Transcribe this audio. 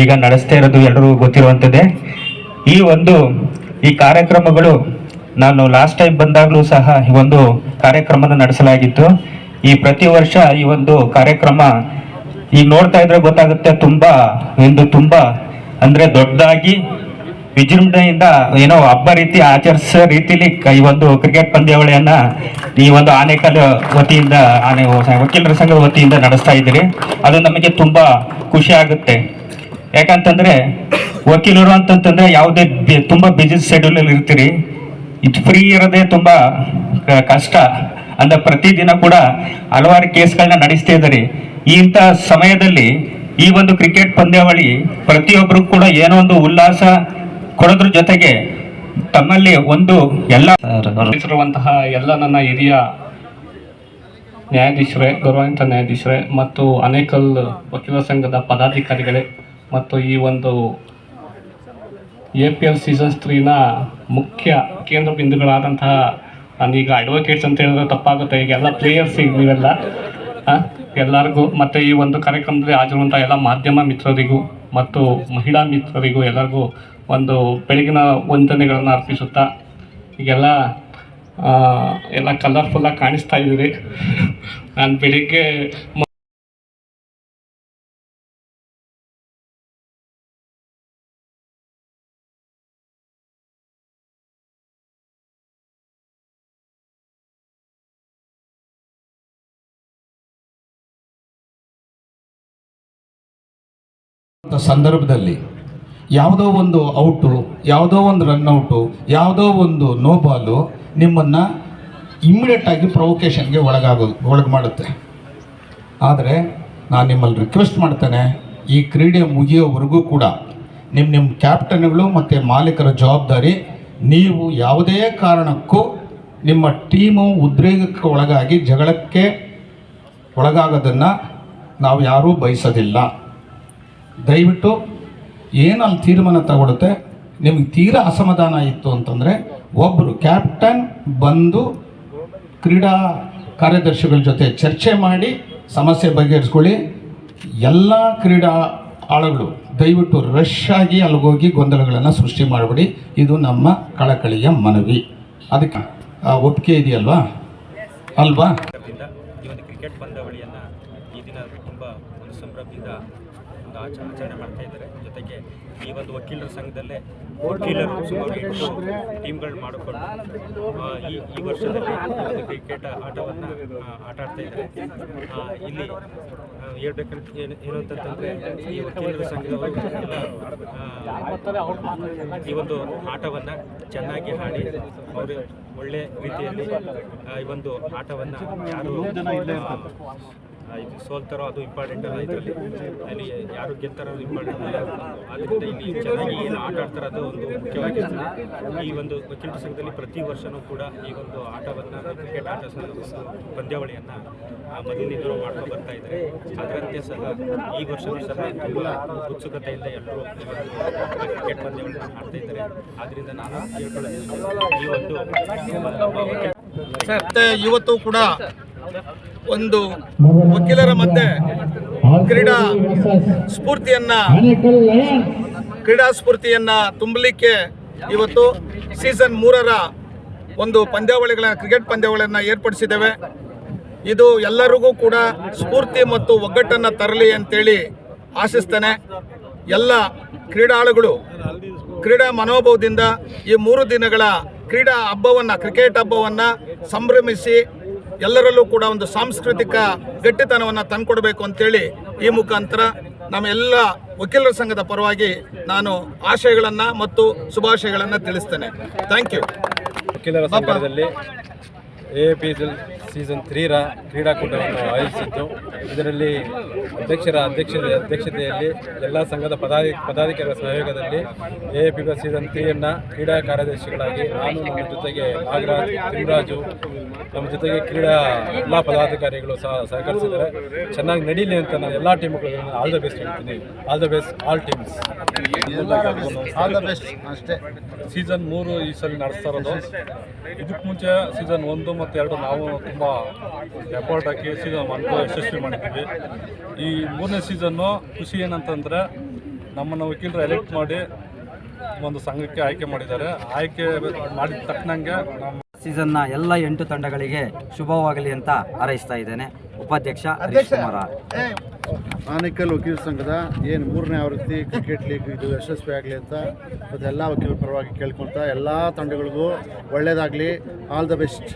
ಈಗ ನಡೆಸ್ತಾ ಇರೋದು ಎಲ್ಲರಿಗೂ ಗೊತ್ತಿರುವಂಥದ್ದೇ. ಈ ಕಾರ್ಯಕ್ರಮಗಳು ನಾನು ಲಾಸ್ಟ್ ಟೈಮ್ ಬಂದಾಗಲೂ ಸಹ ಈ ಒಂದು ಕಾರ್ಯಕ್ರಮನ ನಡೆಸಲಾಗಿತ್ತು. ಈ ಪ್ರತಿ ವರ್ಷ ಈ ಒಂದು ಕಾರ್ಯಕ್ರಮ ಈಗ ನೋಡ್ತಾ ಇದ್ರೆ ಗೊತ್ತಾಗುತ್ತೆ, ತುಂಬಾ ಅಂದ್ರೆ ದೊಡ್ಡದಾಗಿ ವಿಜೃಂಭಣೆಯಿಂದ ಏನೋ ಹಬ್ಬ ರೀತಿ ಆಚರಿಸೋ ರೀತಿಲಿ ಈ ಒಂದು ಕ್ರಿಕೆಟ್ ಪಂದ್ಯಾವಳಿಯನ್ನ ಈ ಒಂದು ಆನೇಕಲ್ ವತಿಯಿಂದ ವಕೀಲರ ಸಂಘದ ವತಿಯಿಂದ ನಡೆಸ್ತಾ ಇದ್ದೀರಿ. ಅದು ನಮಗೆ ತುಂಬಾ ಖುಷಿ ಆಗುತ್ತೆ. ಯಾಕಂತಂದ್ರೆ ವಕೀಲರು ಅಂತಂತಂದ್ರೆ ಯಾವುದೇ ತುಂಬಾ ಬಿಸಿ ಶೆಡ್ಯೂಲ್ ಅಲ್ಲಿ ಇರ್ತೀರಿ, ಇದು ಫ್ರೀ ಇರೋದೇ ತುಂಬಾ ಕಷ್ಟ. ಅಂದ್ರೆ ಪ್ರತಿದಿನ ಕೂಡ ಹಲವಾರು ಕೇಸ್ಗಳನ್ನ ನಡೆಸ್ತಾ ಇದ್ದಾರೆ. ಇಂಥ ಸಮಯದಲ್ಲಿ ಈ ಒಂದು ಕ್ರಿಕೆಟ್ ಪಂದ್ಯಾವಳಿ ಪ್ರತಿಯೊಬ್ಬರು ಕೂಡ ಏನೋ ಒಂದು ಉಲ್ಲಾಸ ಕೊಡೋದ್ರ ಜೊತೆಗೆ ತಮ್ಮಲ್ಲಿ ಒಂದು ಎಲ್ಲ ನನ್ನ ಹಿರಿಯ ನ್ಯಾಯಾಧೀಶರೇ, ಗೌರವಾನ್ವಿತ ನ್ಯಾಯಾಧೀಶರೇ ಮತ್ತು ಆನೇಕಲ್ ವಕೀಲರ ಸಂಘದ ಪದಾಧಿಕಾರಿಗಳೇ ಮತ್ತು ಈ ಒಂದು APL ಸೀಸನ್ 3ನ ಮುಖ್ಯ ಕೇಂದ್ರ ಬಿಂದುಗಳಾದಂತಹ, ನಾನೀಗ ಅಡ್ವೊಕೇಟ್ಸ್ ಅಂತ ಹೇಳಿದ್ರೆ ತಪ್ಪಾಗುತ್ತೆ, ಈಗ ಎಲ್ಲ ಪ್ಲೇಯರ್ಸ್ ನೀವೆಲ್ಲ ಎಲ್ಲರಿಗೂ ಮತ್ತು ಈ ಒಂದು ಕಾರ್ಯಕ್ರಮದಲ್ಲಿ ಹಾಜರುವಂಥ ಎಲ್ಲ ಮಾಧ್ಯಮ ಮಿತ್ರರಿಗೂ ಮತ್ತು ಮಹಿಳಾ ಮಿತ್ರರಿಗೂ ಎಲ್ಲರಿಗೂ ಒಂದು ಬೆಳಗಿನ ವಂದನೆಗಳನ್ನು ಅರ್ಪಿಸುತ್ತಾ, ಈಗೆಲ್ಲ ಎಲ್ಲ ಕಲರ್ಫುಲ್ಲಾಗಿ ಕಾಣಿಸ್ತಾ ಇದ್ದೀರಿ. ನಾನು ಬೆಳಿಗ್ಗೆ ಸಂದರ್ಭದಲ್ಲಿ ಯಾವುದೋ ಒಂದು ಔಟು, ಯಾವುದೋ ಒಂದು ರನ್ಔಟು, ಯಾವುದೋ ಒಂದು ನೋ ಬಾಲು ನಿಮ್ಮನ್ನು ಇಮ್ಮಿಡಿಯೇಟಾಗಿ ಪ್ರೊವೊಕೇಷನ್ಗೆ ಒಳಗೆ ಮಾಡುತ್ತೆ. ಆದರೆ ನಾನು ನಿಮ್ಮಲ್ಲಿ ರಿಕ್ವೆಸ್ಟ್ ಮಾಡ್ತೇನೆ, ಈ ಕ್ರೀಡೆ ಮುಗಿಯೋವರೆಗೂ ಕೂಡ ನಿಮ್ಮ ಕ್ಯಾಪ್ಟನ್ಗಳು ಮತ್ತು ಮಾಲೀಕರ ಜವಾಬ್ದಾರಿ, ನೀವು ಯಾವುದೇ ಕಾರಣಕ್ಕೂ ನಿಮ್ಮ ಟೀಮು ಉದ್ರೇಕಕ್ಕೆ ಒಳಗಾಗಿ ಜಗಳಕ್ಕೆ ಒಳಗಾಗೋದನ್ನು ನಾವು ಯಾರೂ ಬಯಸೋದಿಲ್ಲ. ದಯವಿಟ್ಟು ಏನಲ್ಲಿ ತೀರ್ಮಾನ ತಗೊಳುತ್ತೆ, ನಿಮಗೆ ತೀರಾ ಅಸಮಾಧಾನ ಇತ್ತು ಅಂತಂದರೆ ಒಬ್ಬರು ಕ್ಯಾಪ್ಟನ್ ಬಂದು ಕ್ರೀಡಾ ಕಾರ್ಯದರ್ಶಿಗಳ ಜೊತೆ ಚರ್ಚೆ ಮಾಡಿ ಸಮಸ್ಯೆ ಬಗೆಹರಿಸ್ಕೊಳ್ಳಿ. ಎಲ್ಲ ಕ್ರೀಡಾ ಆಳುಗಳು ದಯವಿಟ್ಟು ರಶ್ ಆಗಿ ಅಲ್ಲಿಗೋಗಿ ಗೊಂದಲಗಳನ್ನು ಸೃಷ್ಟಿ ಮಾಡಬೇಡಿ. ಇದು ನಮ್ಮ ಕಳಕಳಿಯ ಮನವಿ. ಅದಕ್ಕೆ ಒಪ್ಪಿಗೆ ಇದೆಯಲ್ವಾ ಅಲ್ವಾ? ಈ ಒಂದು ಕ್ರಿಕೆಟ್ ಪಂದ್ಯಾವಳಿಯನ್ನು ಈ ದಿನ ತುಂಬ ಒಂದು ಸಂಭ್ರಮದಿಂದ ಆಚರಣೆ ಮಾಡ್ತಾ ಇದ್ದಾರೆ. ಜೊತೆಗೆ ಈ ಒಂದು ವಕೀಲರ ಸಂಘದಲ್ಲೇ ವಕೀಲರು ಸುಮಾರು 8 ಟೀಮ್ಗಳು ಮಾಡಿಕೊಂಡು ಈ ವರ್ಷದಲ್ಲಿ ಒಂದು ಕ್ರಿಕೆಟ್ ಆಟವನ್ನು ಆಟ ಆಡ್ತಾ ಇದ್ದಾರೆ. ಇಲ್ಲಿ ಹೇಳ್ಬೇಕಂತ ಏನು ಅಂತಂತಂದರೆ, ಈ ವಕೀಲರ ಸಂಘದವರು ಈ ಒಂದು ಆಟವನ್ನು ಚೆನ್ನಾಗಿ ಆಡಿ ಅವರು ಒಳ್ಳೆ ರೀತಿಯಲ್ಲಿ ಈ ಒಂದು ಆಟವನ್ನು ಯಾರು ಇದು ಸೋಲ್ತಾರೋ ಅದು ಇಂಪಾರ್ಟೆಂಟ್ ಅಲ್ಲ, ಇದರಲ್ಲಿ ಅಲ್ಲಿ ಯಾರು ಗೆಲ್ತಾರೋ ಅದು ಇಂಪಾರ್ಟೆಂಟ್ ಅಲ್ಲ. ಆದ್ದರಿಂದ ಇಲ್ಲಿ ಚೆನ್ನಾಗಿ ಏನು ಆಟ ಆಡ್ತಾರೋ ಅದು ಒಂದು ಮುಖ್ಯವಾಗಿರ್ತದೆ. ಈ ಒಂದು ವಕೀಲರ ಸಂಘದಲ್ಲಿ ಪ್ರತಿ ವರ್ಷವೂ ಕೂಡ ಈ ಒಂದು ಆಟವನ್ನು, ಕ್ರಿಕೆಟ್ ಆಟ ಒಂದು ಪಂದ್ಯಾವಳಿಯನ್ನು ಮೊದಲಿನಿಂದ ಮಾಡ್ಕೊಂಡು ಬರ್ತಾ ಇದ್ದಾರೆ. ಅದರಂತೆ ಸಹ ಈ ವರ್ಷವೂ ಸಹ ತುಂಬ ಉತ್ಸುಕತೆಯಿಂದ ಎಲ್ಲರೂ ಕ್ರಿಕೆಟ್ ಪಂದ್ಯಾವಳಿಯನ್ನು ಆಡ್ತಾ ಇದ್ದಾರೆ. ಆದ್ದರಿಂದ ನಾನು ಹೇಳ್ಕೊಳ್ಳೋದು ಈ ಒಂದು ಇವತ್ತು ಕೂಡ ಒಂದು ವಕೀಲರ ಮಧ್ಯೆ ಕ್ರೀಡಾ ಸ್ಫೂರ್ತಿಯನ್ನ ತುಂಬಲಿಕ್ಕೆ ಇವತ್ತು ಸೀಸನ್ 3ರ ಒಂದು ಕ್ರಿಕೆಟ್ ಪಂದ್ಯಾವಳಿಯನ್ನು ಏರ್ಪಡಿಸಿದ್ದೇವೆ. ಇದು ಎಲ್ಲರಿಗೂ ಕೂಡ ಸ್ಫೂರ್ತಿ ಮತ್ತು ಒಗ್ಗಟ್ಟನ್ನು ತರಲಿ ಅಂತೇಳಿ ಆಶಿಸ್ತೇನೆ. ಎಲ್ಲ ಕ್ರೀಡಾಳುಗಳು ಕ್ರೀಡಾ ಮನೋಭಾವದಿಂದ ಈ 3 ದಿನಗಳ ಕ್ರಿಕೆಟ್ ಹಬ್ಬವನ್ನು ಸಂಭ್ರಮಿಸಿ ಎಲ್ಲರಲ್ಲೂ ಕೂಡ ಒಂದು ಸಾಂಸ್ಕೃತಿಕ ಗಟ್ಟಿತನವನ್ನು ತಂದುಕೊಡ್ಬೇಕು ಅಂತೇಳಿ ಈ ಮುಖಾಂತರ ನಮ್ಮ ಎಲ್ಲ ವಕೀಲರ ಸಂಘದ ಪರವಾಗಿ ನಾನು ಆಶಯಗಳನ್ನು ಮತ್ತು ಶುಭಾಶಯಗಳನ್ನು ತಿಳಿಸ್ತೇನೆ. Thank you. ವಕೀಲರ ಸಂಘದಲ್ಲಿ APL ಸೀಸನ್ 3ರ ಕ್ರೀಡಾಕೂಟವನ್ನು ಆಯೋಜಿಸಿದ್ದು, ಇದರಲ್ಲಿ ಅಧ್ಯಕ್ಷತೆಯಲ್ಲಿ ಎಲ್ಲ ಸಂಘದ ಪದಾಧಿಕಾರಿಗಳ ಸಹಯೋಗದಲ್ಲಿ APL ಸೀಸನ್ 3ಯನ್ನು ಕ್ರೀಡಾ ಕಾರ್ಯದರ್ಶಿಗಳಾಗಿ ನಾನು, ನಮ್ಮ ಜೊತೆಗೆ ನಾಗರಾಜ್, ತಿಮ್ಮರಾಜು, ನಮ್ಮ ಜೊತೆಗೆ ಎಲ್ಲ ಪದಾಧಿಕಾರಿಗಳು ಸಹಕರಿಸಿದ್ದಾರೆ. ಚೆನ್ನಾಗಿ ನಡೀಲಿ ಅಂತ ನಾನು ಎಲ್ಲ ಟೀಮ್ಗಳಿಗೆ ಆಲ್ ದ ಬೆಸ್ಟ್ ಹೇಳ್ತೀನಿ. All the best all teams. All the best ಅಷ್ಟೇ. ಸೀಸನ್ 3 ಈ ಸಲ ನಡೆಸ್ತಾ ಇರೋದು. ಇದಕ್ಕೆ ಮುಂಚೆ ಸೀಸನ್ 1 ಮತ್ತು 2 ನಾವು ತುಂಬ ಎಫರ್ಟ್ ಹಾಕಿ ಸೀಸನ್ 1 ಯಶಸ್ವಿ ಮಾಡಿದ್ದೀವಿ. ಈ 3ನೇ ಸೀಸನ್ನು ಖುಷಿ ಏನಂತಂದರೆ ನಮ್ಮನ್ನು ವಕೀಲರು ಎಲೆಕ್ಟ್ ಮಾಡಿ ಒಂದು ಸಂಘಕ್ಕೆ ಆಯ್ಕೆ ಮಾಡಿದ್ದಾರೆ. ಆಯ್ಕೆ ಮಾಡಿದ ತಕ್ಕನಂಗೆ ನಮ್ಮ ಸೀಸನ್ನ ಎಲ್ಲ 8 ತಂಡಗಳಿಗೆ ಶುಭವಾಗಲಿ ಅಂತ ಹಾರೈಸ್ತಾ ಇದ್ದೇನೆ. ಉಪಾಧ್ಯಕ್ಷ ಹರೀಶ್ ಕುಮಾರ. ಆನೇಕಲ್ ವಕೀಲ ಸಂಘದ ಏನು 3ನೇ ಆವೃತ್ತಿ ಕ್ರಿಕೆಟ್ ಲೀಗ್ ಇದು ಯಶಸ್ವಿ ಆಗಲಿ ಅಂತ ಮತ್ತು ಎಲ್ಲ ವಕೀಲರ ಪರವಾಗಿ ಕೇಳ್ಕೊಳ್ತಾ ಎಲ್ಲ ತಂಡಗಳಿಗೂ ಒಳ್ಳೆಯದಾಗಲಿ. All the best.